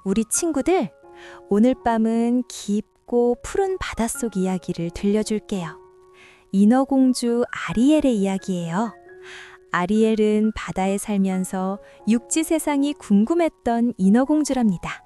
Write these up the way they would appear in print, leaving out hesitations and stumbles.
우리 친구들, 오늘 밤은 깊고 푸른 바닷속 이야기를 들려줄게요. 인어공주 아리엘의 이야기예요. 아리엘은 바다에 살면서 육지 세상이 궁금했던 인어공주랍니다.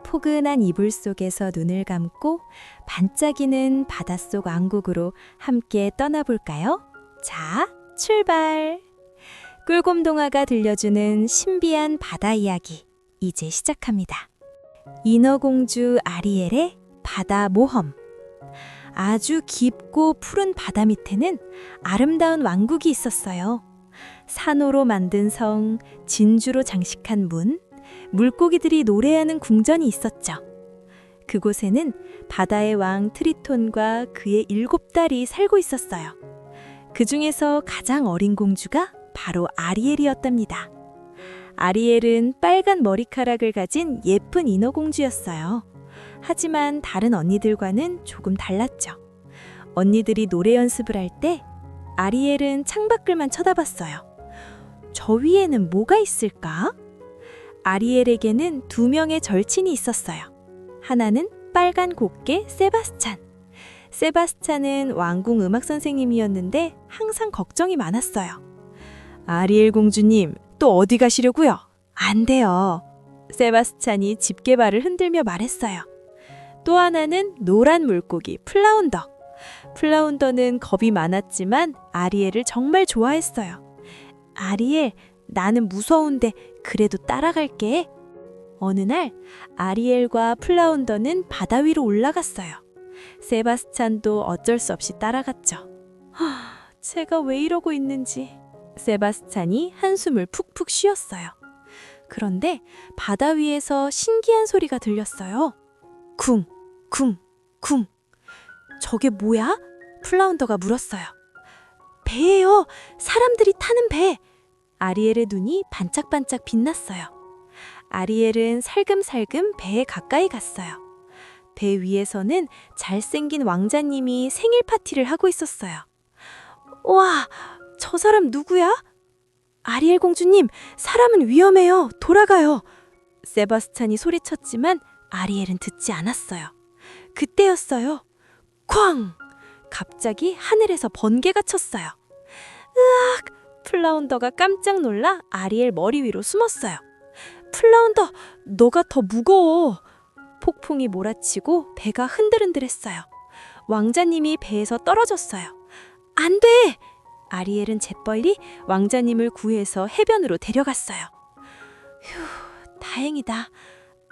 포근한 이불 속에서 눈을 감고 반짝이는 바닷속 왕국으로 함께 떠나볼까요? 자, 출발! 꿀곰동화가 들려주는 신비한 바다 이야기, 이제 시작합니다. 인어공주 아리엘의 바다 모험. 아주 깊고 푸른 바다 밑에는 아름다운 왕국이 있었어요. 산호로 만든 성, 진주로 장식한 문, 물고기들이 노래하는 궁전이 있었죠. 그곳에는 바다의 왕 트리톤과 그의 7딸이 살고 있었어요. 그 중에서 가장 어린 공주가 바로 아리엘이었답니다. 아리엘은 빨간 머리카락을 가진 예쁜 인어공주였어요. 하지만 다른 언니들과는 조금 달랐죠. 언니들이 노래 연습을 할 때 아리엘은 창밖을만 쳐다봤어요. 저 위에는 뭐가 있을까? 아리엘에게는 2명의 절친이 있었어요. 하나는 빨간 곱게 세바스찬. 세바스찬은 왕궁 음악 선생님이었는데 항상 걱정이 많았어요. 아리엘 공주님, 또 어디 가시려고요? 안 돼요. 세바스찬이 집게발을 흔들며 말했어요. 또 하나는 노란 물고기 플라운더. 플라운더는 겁이 많았지만 아리엘을 정말 좋아했어요. 아리엘, 나는 무서운데 그래도 따라갈게. 어느 날 아리엘과 플라운더는 바다 위로 올라갔어요. 세바스찬도 어쩔 수 없이 따라갔죠. 제가 왜 이러고 있는지. 세바스찬이 한숨을 푹푹 쉬었어요. 그런데 바다 위에서 신기한 소리가 들렸어요. 쿵, 쿵, 쿵. 저게 뭐야? 플라운더가 물었어요. 배예요. 사람들이 타는 배. 아리엘의 눈이 반짝반짝 빛났어요. 아리엘은 살금살금 배에 가까이 갔어요. 배 위에서는 잘생긴 왕자님이 생일 파티를 하고 있었어요. 와, 저 사람 누구야? 아리엘 공주님, 사람은 위험해요. 돌아가요. 세바스찬이 소리쳤지만 아리엘은 듣지 않았어요. 그때였어요. 쾅! 갑자기 하늘에서 번개가 쳤어요. 으악! 플라운더가 깜짝 놀라 아리엘 머리 위로 숨었어요. 플라운더, 너가 더 무거워. 폭풍이 몰아치고 배가 흔들흔들했어요. 왕자님이 배에서 떨어졌어요. 안 돼! 아리엘은 재빨리 왕자님을 구해서 해변으로 데려갔어요. 휴, 다행이다.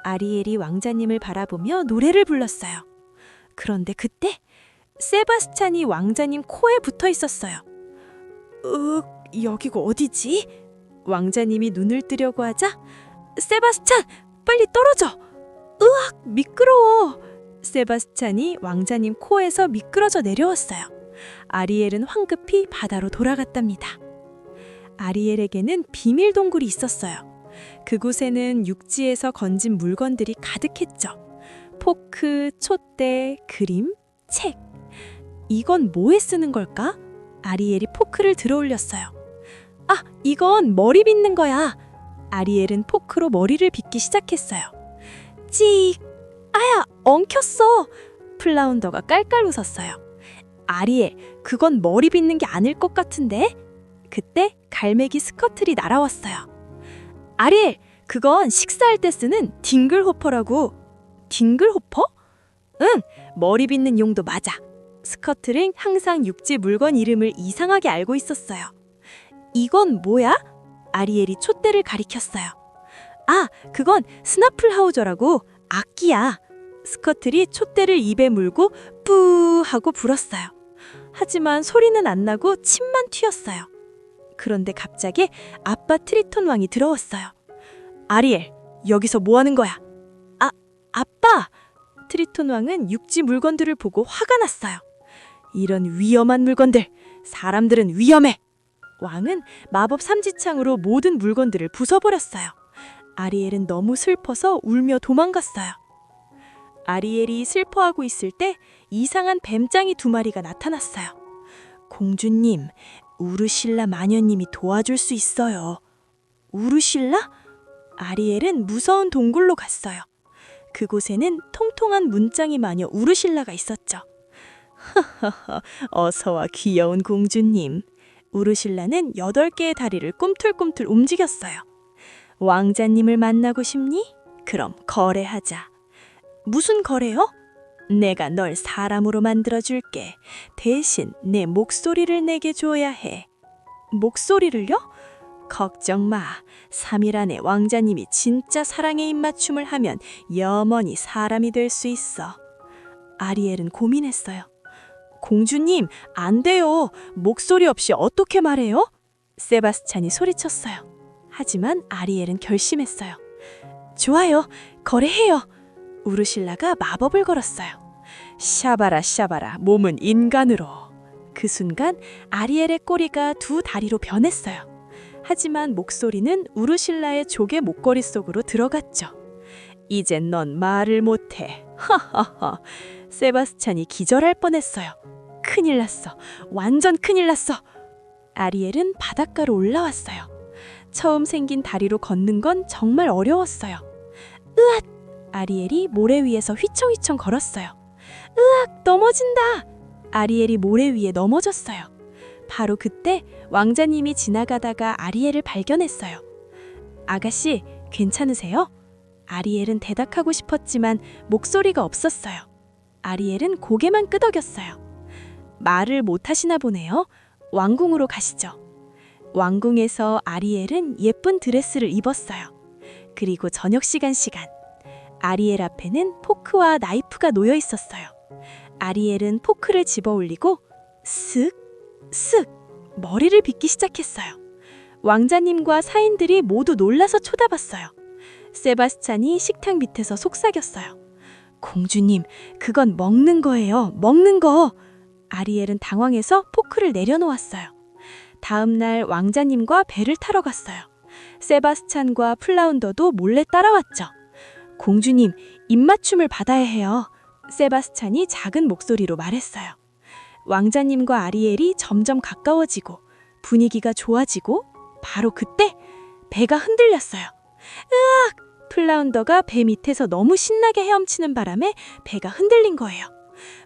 아리엘이 왕자님을 바라보며 노래를 불렀어요. 그런데 그때 세바스찬이 왕자님 코에 붙어 있었어요. 여기가 어디지? 왕자님이 눈을 뜨려고 하자 세바스찬, 빨리 떨어져! 으악, 미끄러워! 세바스찬이 왕자님 코에서 미끄러져 내려왔어요. 아리엘은 황급히 바다로 돌아갔답니다. 아리엘에게는 비밀 동굴이 있었어요. 그곳에는 육지에서 건진 물건들이 가득했죠. 포크, 촛대, 그림, 책. 이건 뭐에 쓰는 걸까? 아리엘이 포크를 들어 올렸어요. 아, 이건 머리 빗는 거야. 아리엘은 포크로 머리를 빗기 시작했어요. 찍! 아야, 엉켰어! 플라운더가 깔깔 웃었어요. 아리엘, 그건 머리 빗는 게 아닐 것 같은데? 그때 갈매기 스커틀이 날아왔어요. 아리엘, 그건 식사할 때 쓰는 딩글호퍼라고. 딩글호퍼? 응, 머리 빗는 용도 맞아. 스커틀은 항상 육지 물건 이름을 이상하게 알고 있었어요. 이건 뭐야? 아리엘이 촛대를 가리켰어요. 아, 그건 스나플하우저라고. 악기야. 스커틀이 촛대를 입에 물고 뿌 하고 불었어요. 하지만 소리는 안 나고 침만 튀었어요. 그런데 갑자기 아빠 트리톤 왕이 들어왔어요. 아리엘, 여기서 뭐 하는 거야? 아빠! 트리톤 왕은 육지 물건들을 보고 화가 났어요. 이런 위험한 물건들, 사람들은 위험해! 왕은 마법 삼지창으로 모든 물건들을 부숴버렸어요. 아리엘은 너무 슬퍼서 울며 도망갔어요. 아리엘이 슬퍼하고 있을 때 이상한 뱀짱이 2마리가 나타났어요. 공주님, 우르실라 마녀님이 도와줄 수 있어요. 우르실라? 아리엘은 무서운 동굴로 갔어요. 그곳에는 통통한 문짱이 마녀 우르실라가 있었죠. 하하하, 어서와 귀여운 공주님. 우르실라는 8개의 다리를 꿈틀꿈틀 움직였어요. 왕자님을 만나고 싶니? 그럼 거래하자. 무슨 거래요? 내가 널 사람으로 만들어줄게. 대신 내 목소리를 내게 줘야 해. 목소리를요? 걱정 마. 3일 안에 왕자님이 진짜 사랑의 입맞춤을 하면 영원히 사람이 될 수 있어. 아리엘은 고민했어요. 공주님, 안 돼요. 목소리 없이 어떻게 말해요? 세바스찬이 소리쳤어요. 하지만 아리엘은 결심했어요. 좋아요. 거래해요. 우르실라가 마법을 걸었어요. 샤바라 샤바라, 몸은 인간으로. 그 순간 아리엘의 꼬리가 2 다리로 변했어요. 하지만 목소리는 우르실라의 조개 목걸이 속으로 들어갔죠. 이젠 넌 말을 못해. 하하하. 세바스찬이 기절할 뻔했어요. 큰일 났어. 완전 큰일 났어. 아리엘은 바닷가로 올라왔어요. 처음 생긴 다리로 걷는 건 정말 어려웠어요. 으앗! 아리엘이 모래 위에서 휘청휘청 걸었어요. 으악! 넘어진다! 아리엘이 모래 위에 넘어졌어요. 바로 그때 왕자님이 지나가다가 아리엘을 발견했어요. 아가씨, 괜찮으세요? 아리엘은 대답하고 싶었지만 목소리가 없었어요. 아리엘은 고개만 끄덕였어요. 말을 못하시나 보네요. 왕궁으로 가시죠. 왕궁에서 아리엘은 예쁜 드레스를 입었어요. 그리고 저녁시간 아리엘 앞에는 포크와 나이프가 놓여 있었어요. 아리엘은 포크를 집어 올리고 쓱 머리를 빗기 시작했어요. 왕자님과 사인들이 모두 놀라서 쳐다봤어요. 세바스찬이 식탁 밑에서 속삭였어요. 공주님, 그건 먹는 거예요. 먹는 거. 아리엘은 당황해서 포크를 내려놓았어요. 다음 날 왕자님과 배를 타러 갔어요. 세바스찬과 플라운더도 몰래 따라왔죠. 공주님, 입맞춤을 받아야 해요. 세바스찬이 작은 목소리로 말했어요. 왕자님과 아리엘이 점점 가까워지고 분위기가 좋아지고 바로 그때 배가 흔들렸어요. 으악! 플라운더가 배 밑에서 너무 신나게 헤엄치는 바람에 배가 흔들린 거예요.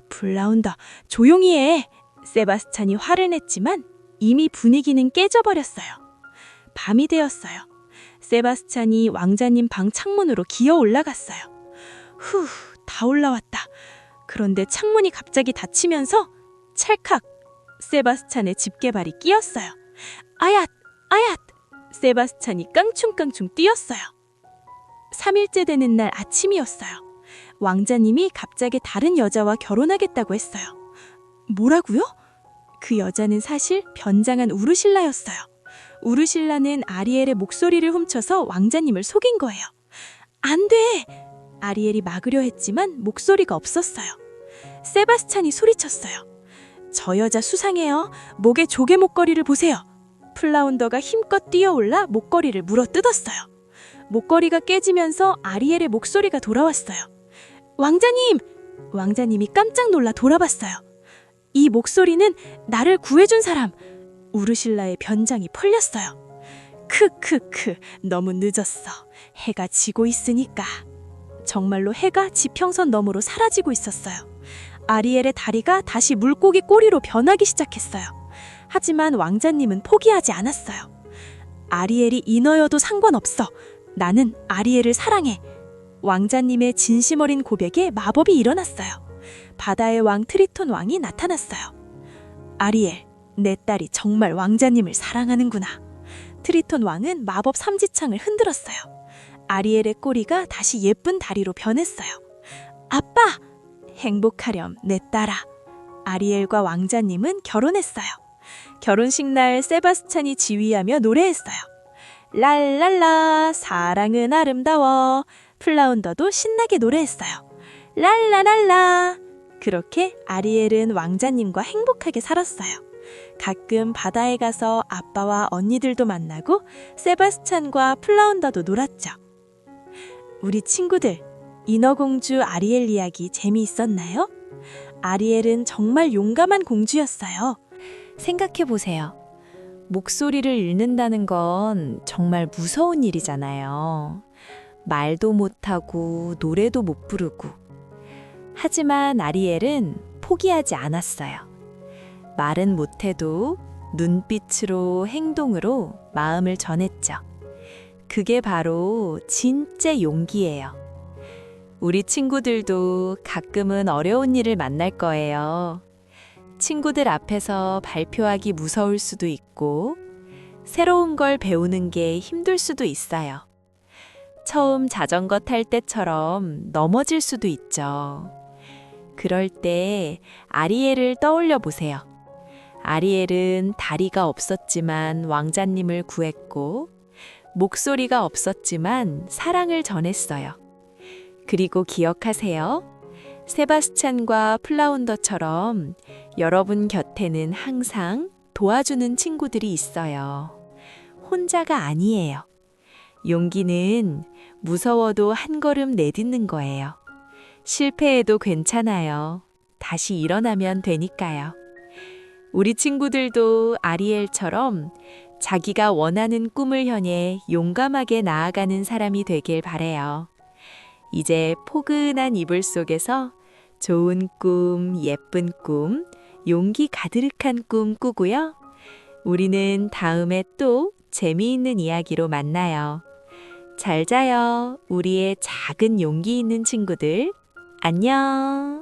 플라운더, 조용히 해. 세바스찬이 화를 냈지만 이미 분위기는 깨져버렸어요. 밤이 되었어요. 세바스찬이 왕자님 방 창문으로 기어 올라갔어요. 후, 다 올라왔다. 그런데 창문이 갑자기 닫히면서 찰칵! 세바스찬의 집게발이 끼었어요. 아얏! 아얏! 세바스찬이 깡충깡충 뛰었어요. 3일째 되는 날 아침이었어요. 왕자님이 갑자기 다른 여자와 결혼하겠다고 했어요. 뭐라고요? 그 여자는 사실 변장한 우르실라였어요. 우르실라는 아리엘의 목소리를 훔쳐서 왕자님을 속인 거예요. 안 돼! 아리엘이 막으려 했지만 목소리가 없었어요. 세바스찬이 소리쳤어요. 저 여자 수상해요. 목에 조개 목걸이를 보세요. 플라운더가 힘껏 뛰어올라 목걸이를 물어뜯었어요. 목걸이가 깨지면서 아리엘의 목소리가 돌아왔어요. 왕자님! 왕자님이 깜짝 놀라 돌아봤어요. 이 목소리는 나를 구해준 사람. 우르실라의 변장이 펄렸어요. 크크크, 너무 늦었어. 해가 지고 있으니까. 정말로 해가 지평선 너머로 사라지고 있었어요. 아리엘의 다리가 다시 물고기 꼬리로 변하기 시작했어요. 하지만 왕자님은 포기하지 않았어요. 아리엘이 인어여도 상관없어. 나는 아리엘을 사랑해. 왕자님의 진심 어린 고백에 마법이 일어났어요. 바다의 왕 트리톤 왕이 나타났어요. 아리엘, 내 딸이 정말 왕자님을 사랑하는구나. 트리톤 왕은 마법 삼지창을 흔들었어요. 아리엘의 꼬리가 다시 예쁜 다리로 변했어요. 아빠! 행복하렴, 내 딸아. 아리엘과 왕자님은 결혼했어요. 결혼식 날 세바스찬이 지휘하며 노래했어요. 랄랄라, 사랑은 아름다워. 플라운더도 신나게 노래했어요. 랄라랄라. 그렇게 아리엘은 왕자님과 행복하게 살았어요. 가끔 바다에 가서 아빠와 언니들도 만나고 세바스찬과 플라운더도 놀았죠. 우리 친구들, 인어공주 아리엘 이야기 재미있었나요? 아리엘은 정말 용감한 공주였어요. 생각해보세요. 목소리를 잃는다는 건 정말 무서운 일이잖아요. 말도 못하고 노래도 못 부르고. 하지만 아리엘은 포기하지 않았어요. 말은 못해도 눈빛으로 행동으로 마음을 전했죠. 그게 바로 진짜 용기예요. 우리 친구들도 가끔은 어려운 일을 만날 거예요. 친구들 앞에서 발표하기 무서울 수도 있고, 새로운 걸 배우는 게 힘들 수도 있어요. 처음 자전거 탈 때처럼 넘어질 수도 있죠. 그럴 때 아리엘을 떠올려 보세요. 아리엘은 다리가 없었지만 왕자님을 구했고, 목소리가 없었지만 사랑을 전했어요. 그리고 기억하세요. 세바스찬과 플라운더처럼 여러분 곁에는 항상 도와주는 친구들이 있어요. 혼자가 아니에요. 용기는 무서워도 한 걸음 내딛는 거예요. 실패해도 괜찮아요. 다시 일어나면 되니까요. 우리 친구들도 아리엘처럼 자기가 원하는 꿈을 향해 용감하게 나아가는 사람이 되길 바래요. 이제 포근한 이불 속에서 좋은 꿈, 예쁜 꿈, 용기 가득한 꿈 꾸고요. 우리는 다음에 또 재미있는 이야기로 만나요. 잘 자요, 우리의 작은 용기 있는 친구들. 안녕.